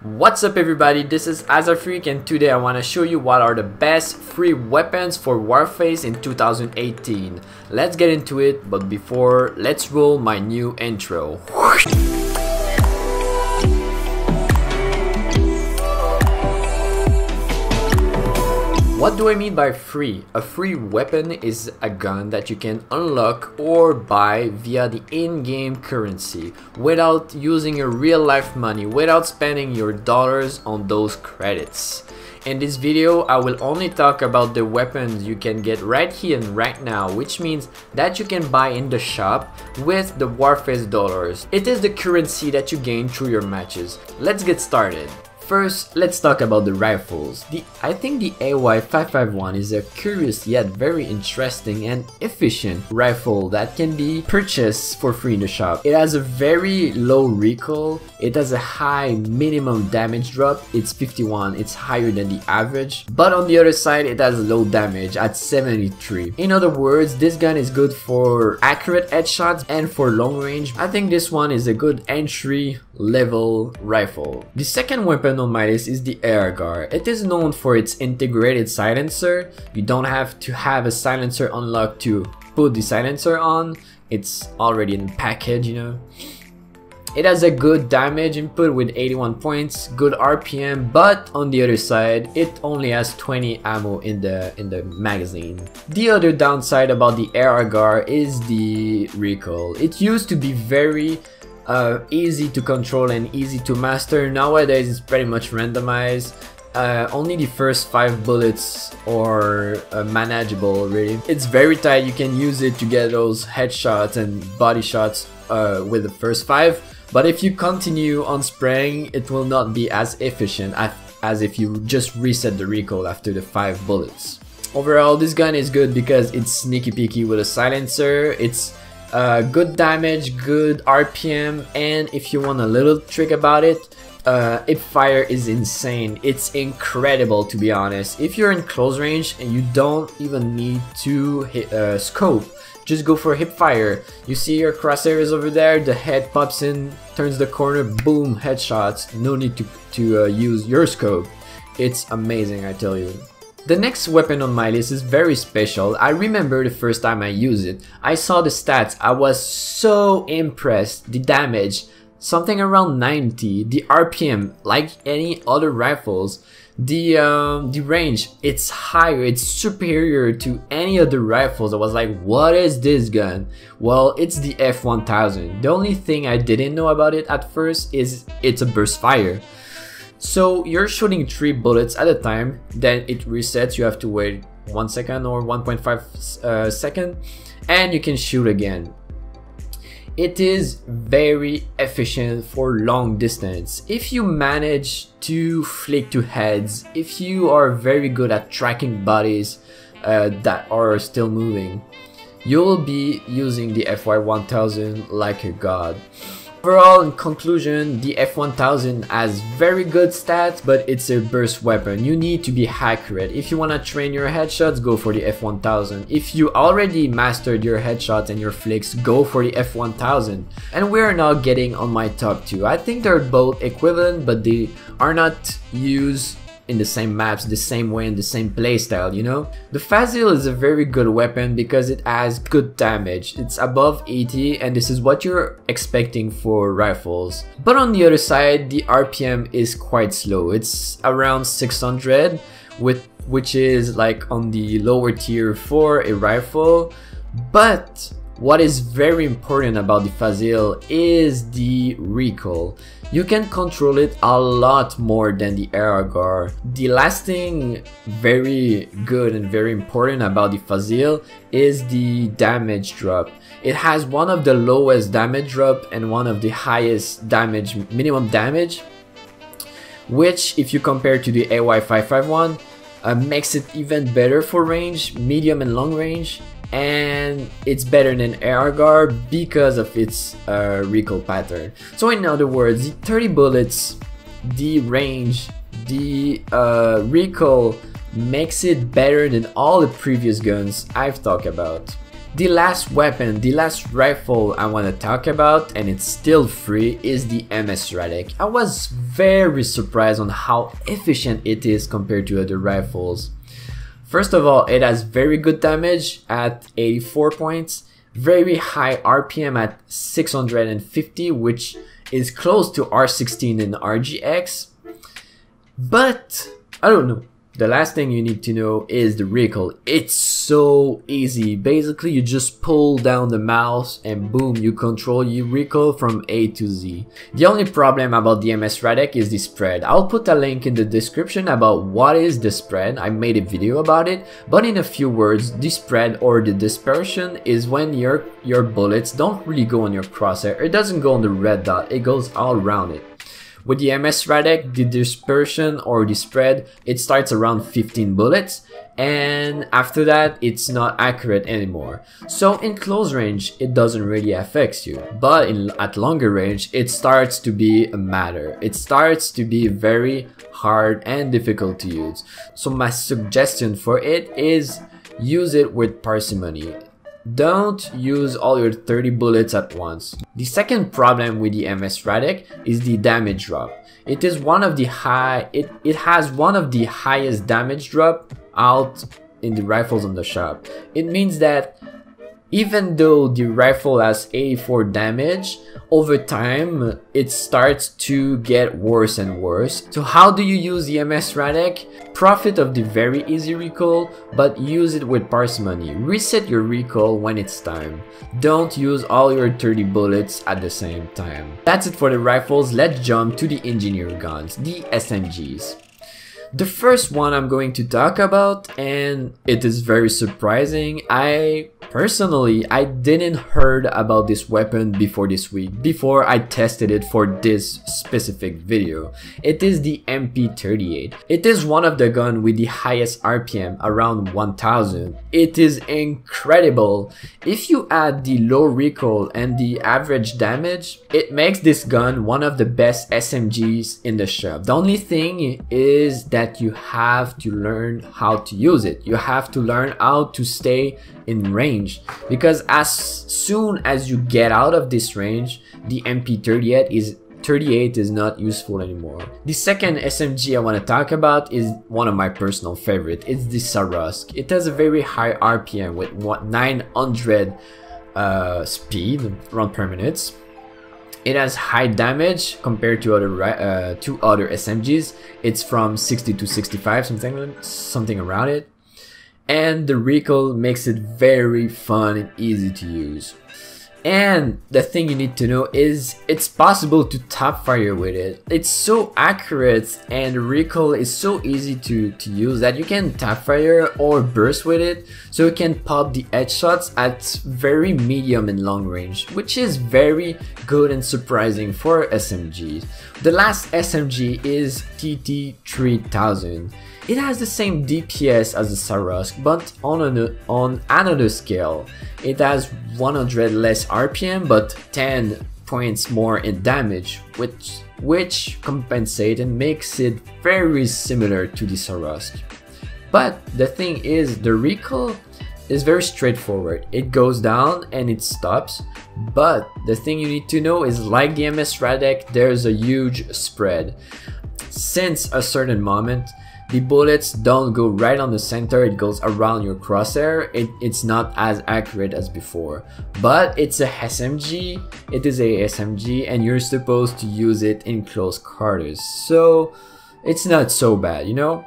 What's up everybody, this is Azafreak and today I want to show you what are the best free weapons for Warface in 2018. Let's get into it, but before, let's roll my new intro. What do I mean by free? A free weapon is a gun that you can unlock or buy via the in-game currency without using your real-life money, without spending your dollars on those credits. In this video, I will only talk about the weapons you can get right here and right now, which means that you can buy in the shop with the Warface dollars. It is the currency that you gain through your matches. Let's get started. First, let's talk about the rifles. I think the AY551 is a curious yet very interesting and efficient rifle that can be purchased for free in the shop. It has a very low recoil, it has a high minimum damage drop, it's 51, it's higher than the average, but on the other side it has low damage at 73. In other words, this gun is good for accurate headshots and for long range. I think this one is a good entry level rifle. The second weapon on my list is the AR. It is known for its integrated silencer. You don't have to have a silencer unlocked to put the silencer on. It's already in the package, you know. It has a good damage input with 81 points, good RPM, but on the other side, it only has 20 ammo in the magazine. The other downside about the AR is the recoil. It used to be very easy to control and easy to master. Nowadays it's pretty much randomized. Only the first 5 bullets are manageable really. It's very tight, you can use it to get those headshots and body shots with the first 5, but if you continue on spraying it will not be as efficient as if you just reset the recoil after the 5 bullets. Overall, this gun is good because it's sneaky peeky with a silencer, it's good damage, good RPM, and if you want a little trick about it, hip fire is insane. It's incredible, to be honest. If you're in close range and you don't even need to hit scope, just go for hip fire. You see your crosshairs over there, the head pops in, turns the corner, boom, headshots. No need to use your scope. It's amazing, I tell you. The next weapon on my list is very special. I remember the first time I used it. I saw the stats, I was so impressed. The damage, something around 90. The RPM, like any other rifles. The range, it's higher, it's superior to any other rifles. I was like, what is this gun? Well, it's the F1000. The only thing I didn't know about it at first is it's a burst fire. So you're shooting 3 bullets at a time, then it resets, you have to wait 1 second or 1.5 second, and you can shoot again. It is very efficient for long distance. If you manage to flick to heads, if you are very good at tracking bodies that are still moving, you'll be using the FY1000 like a god. Overall, in conclusion, the F1000 has very good stats, but it's a burst weapon. You need to be accurate. If you want to train your headshots, go for the F1000. If you already mastered your headshots and your flicks, go for the F1000. And we're now getting on my top 2. I think they're both equivalent, but they are not used in the same maps, the same way, in the same playstyle, you know? The Fazil is a very good weapon because it has good damage. It's above 80 and this is what you're expecting for rifles. But on the other side, the RPM is quite slow. It's around 600, which is like on the lower tier for a rifle. But what is very important about the Fazil is the recoil. You can control it a lot more than the AR. The last thing very good and very important about the Fazil is the damage drop. It has one of the lowest damage drop and one of the highest damage, minimum damage, which if you compare to the AY551 makes it even better for range, medium and long range. And it's better than AR because of its recoil pattern. So in other words, the 30 bullets, the range, the recoil makes it better than all the previous guns I've talked about. The last weapon, the last rifle I want to talk about, and it's still free, is the MS Radek. I was very surprised on how efficient it is compared to other rifles. First of all, it has very good damage at 84 points, very high RPM at 650, which is close to R16 and RGX. But I don't know. The last thing you need to know is the recoil. It's so easy. Basically, you just pull down the mouse and boom, you control your recoil from A to Z. The only problem about the MS Radek is the spread. I'll put a link in the description about what is the spread. I made a video about it, but in a few words, the spread or the dispersion is when your bullets don't really go on your crosshair. It doesn't go on the red dot, it goes all around it. With the MS Radek, the dispersion or the spread, it starts around 15 bullets, and after that, it's not accurate anymore. So in close range, it doesn't really affect you, but at longer range, it starts to be a matter. It starts to be very hard and difficult to use. So my suggestion for it is use it with parsimony. Don't use all your 30 bullets at once. The second problem with the MS Radek is the damage drop. It has one of the highest damage drop out in the rifles on the shop. It means that even though the rifle has 84 damage, over time it starts to get worse and worse. So how do you use the MS Radek? Profit of the very easy recoil, but use it with parsimony. Reset your recoil when it's time. Don't use all your 30 bullets at the same time. That's it for the rifles. Let's jump to the engineer guns, the SMGs. The first one I'm going to talk about, and it is very surprising. Personally, I didn't heard about this weapon before this week, before I tested it for this specific video. It is the MP38. It is one of the guns with the highest RPM, around 1000. It is incredible. If you add the low recoil and the average damage, it makes this gun one of the best SMGs in the shop. The only thing is that you have to learn how to use it. You have to learn how to stay in range, because as soon as you get out of this range, the MP38 is not useful anymore. The second SMG I want to talk about is one of my personal favorite. It's the Sarusk. It has a very high RPM with 900 speed round per minute. It has high damage compared to other SMGs. It's from 60 to 65, something around it. And the recoil makes it very fun and easy to use. And the thing you need to know is it's possible to top fire with it. It's so accurate and the recoil is so easy to use that you can top fire or burst with it, so you can pop the headshots at very medium and long range, which is very good and surprising for SMGs. The last SMG is TT3000. It has the same DPS as the Sarusk, but on another scale. It has 100 less RPM, but 10 points more in damage, which compensate and makes it very similar to the Sarusk. But the thing is, the recoil is very straightforward. It goes down and it stops, but the thing you need to know is, like the MS Radek, there's a huge spread. Since a certain moment, the bullets don't go right on the center, it goes around your crosshair. It's not as accurate as before, but it's a SMG. It is a SMG and you're supposed to use it in close quarters, so it's not so bad, you know?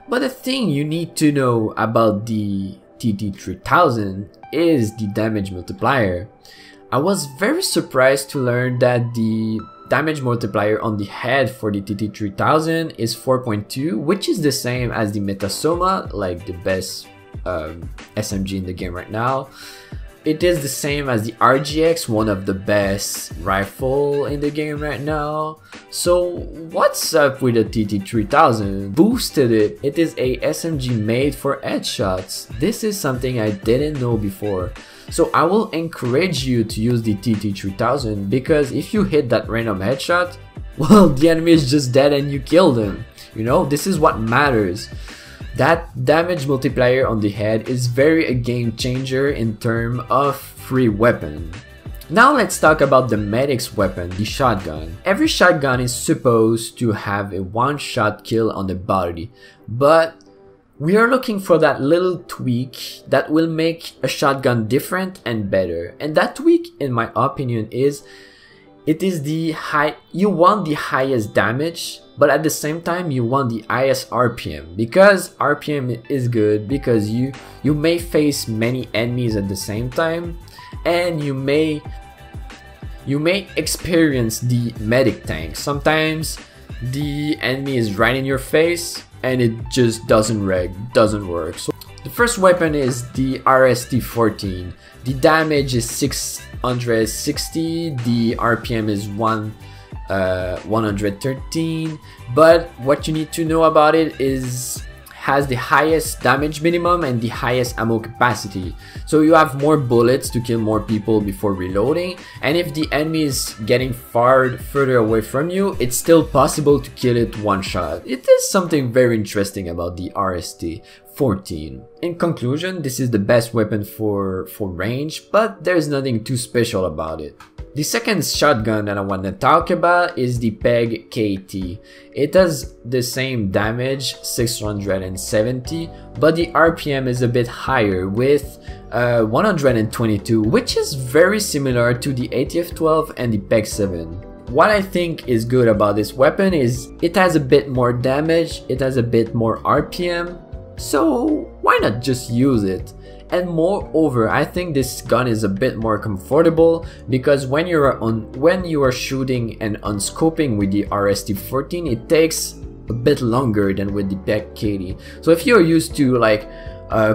But the thing you need to know about the TT3000 is the damage multiplier. I was very surprised to learn that the damage multiplier on the head for the TT3000 is 4.2, which is the same as the Metasoma, like the best SMG in the game right now. It is the same as the RGX, one of the best rifle in the game right now. So what's up with the TT3000? Boosted it. It is a SMG made for headshots. This is something I didn't know before. So I will encourage you to use the TT3000, because if you hit that random headshot, well, the enemy is just dead and you killed him. You know, this is what matters. That damage multiplier on the head is very a game changer in terms of free weapon. Now let's talk about the medic's weapon, the shotgun. Every shotgun is supposed to have a one-shot kill on the body, but we are looking for that little tweak that will make a shotgun different and better. And that tweak, in my opinion, is you want the highest damage, but at the same time you want the highest RPM, because RPM is good because you may face many enemies at the same time, and you may experience the medic tank. Sometimes the enemy is right in your face and it just doesn't work. So the first weapon is the RST-14. The damage is 660, the RPM is 113, but what you need to know about it is has the highest damage minimum and the highest ammo capacity. So you have more bullets to kill more people before reloading, and if the enemy is getting further away from you, it's still possible to kill it one shot. It is something very interesting about the RST-14. In conclusion, this is the best weapon for range, but there's nothing too special about it. The second shotgun that I want to talk about is the PEG KT. It has the same damage, 670, but the RPM is a bit higher with 122, which is very similar to the ATF-12 and the PEG-7. What I think is good about this weapon is it has a bit more damage, it has a bit more RPM, so why not just use it? And moreover, I think this gun is a bit more comfortable because when you are shooting and unscoping with the RST-14, it takes a bit longer than with the PEG KT. So if you're used to like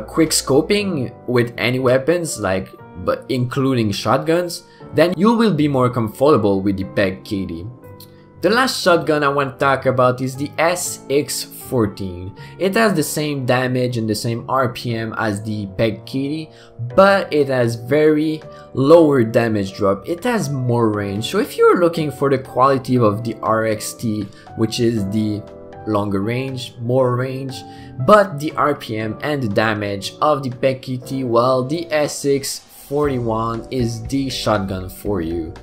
quick scoping with any weapons, but including shotguns, then you will be more comfortable with the PEG KT. The last shotgun I want to talk about is the SX-14. It has the same damage and the same RPM as the PEG KT, but it has very lower damage drop. It has more range. So if you're looking for the quality of the RXT, which is the longer range, more range, but the RPM and the damage of the PEG KT, well, the SX-41 is the shotgun for you.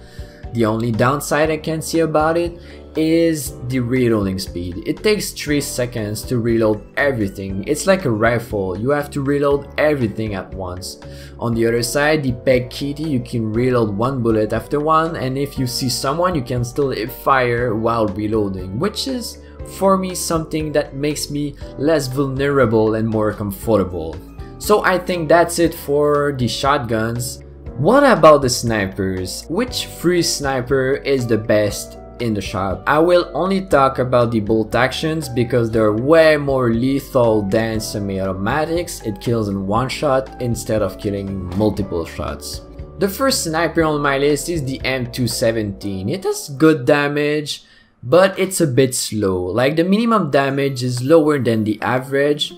The only downside I can see about it is the reloading speed. It takes 3 seconds to reload everything. It's like a rifle, you have to reload everything at once. On the other side, the PEG KT, you can reload one bullet after one, and if you see someone, you can still fire while reloading, which is for me something that makes me less vulnerable and more comfortable. So I think that's it for the shotguns. What about the snipers? Which free sniper is the best in the shop? I will only talk about the bolt actions because they're way more lethal than semi-automatics. It kills in one shot instead of killing multiple shots. The first sniper on my list is the M217. It has good damage, but it's a bit slow. Like the minimum damage is lower than the average,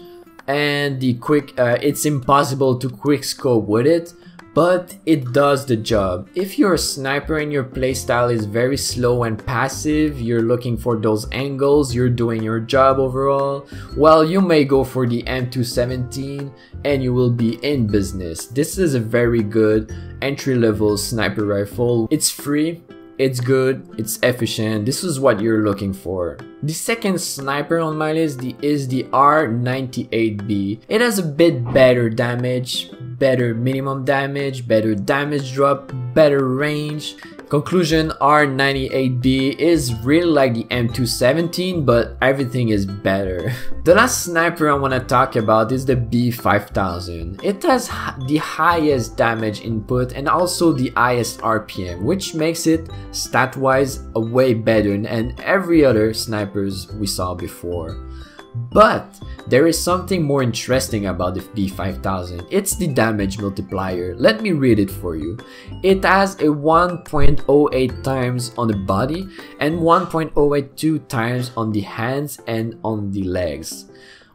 and the it's impossible to quick scope with it, but it does the job. If you're a sniper and your playstyle is very slow and passive, you're looking for those angles, you're doing your job overall, well, you may go for the M217 and you will be in business. This is a very good entry-level sniper rifle. It's free, it's good, it's efficient. This is what you're looking for. The second sniper on my list is the R98B. It has a bit better damage, better minimum damage, better damage drop, better range. Conclusion, R98B is really like the M217, but everything is better. The last sniper I want to talk about is the B5000. It has the highest damage input and also the highest RPM, which makes it stat-wise way better than every other snipers we saw before. But there is something more interesting about the B5000. It's the damage multiplier. Let me read it for you. It has a 1.08 times on the body and 1.082 times on the hands and on the legs.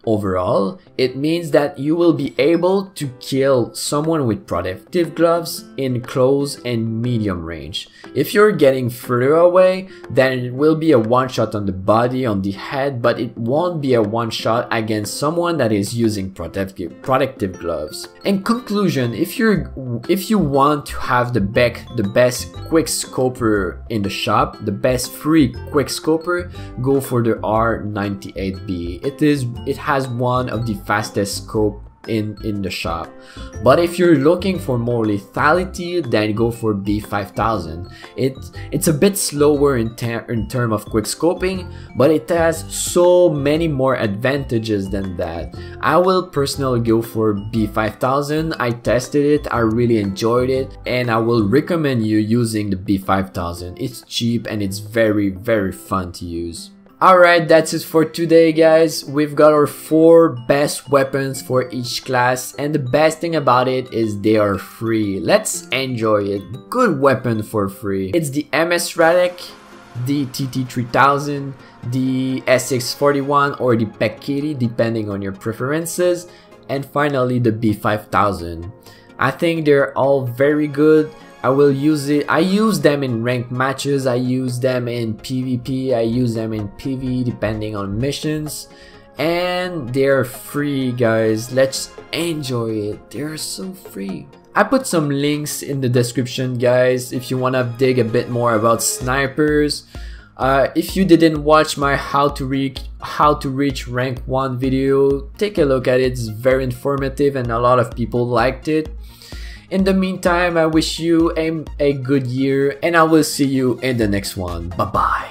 Overall, it means that you will be able to kill someone with protective gloves in close and medium range. If you're getting further away, then it will be a one-shot on the body, on the head, but it won't be a one-shot against someone that is using protective gloves. In conclusion, if you want to have the best quick scoper in the shop, the best free quick scoper, go for the R98B. It has one of the fastest scope in the shop. But if you're looking for more lethality, then go for B5000. It's a bit slower in term of quick scoping, but it has so many more advantages than that. I will personally go for B5000. I tested it, I really enjoyed it, and I will recommend you using the B5000. It's cheap and it's very fun to use. Alright, that's it for today, guys. We've got our 4 best weapons for each class, and the best thing about it is they are free. Let's enjoy it. Good weapon for free. It's the MS Radek, the TT3000, the SX41 or the Pek Kitty, depending on your preferences, and finally the B5000. I think they're all very good. I will use it. I use them in ranked matches, I use them in PvP, I use them in PvE depending on missions, and they're free, guys. Let's enjoy it. They're so free. I put some links in the description, guys, if you wanna dig a bit more about snipers. If you didn't watch my how to reach rank 1 video, take a look at it. It's very informative and a lot of people liked it. In the meantime, I wish you a good year, and I will see you in the next one. Bye bye.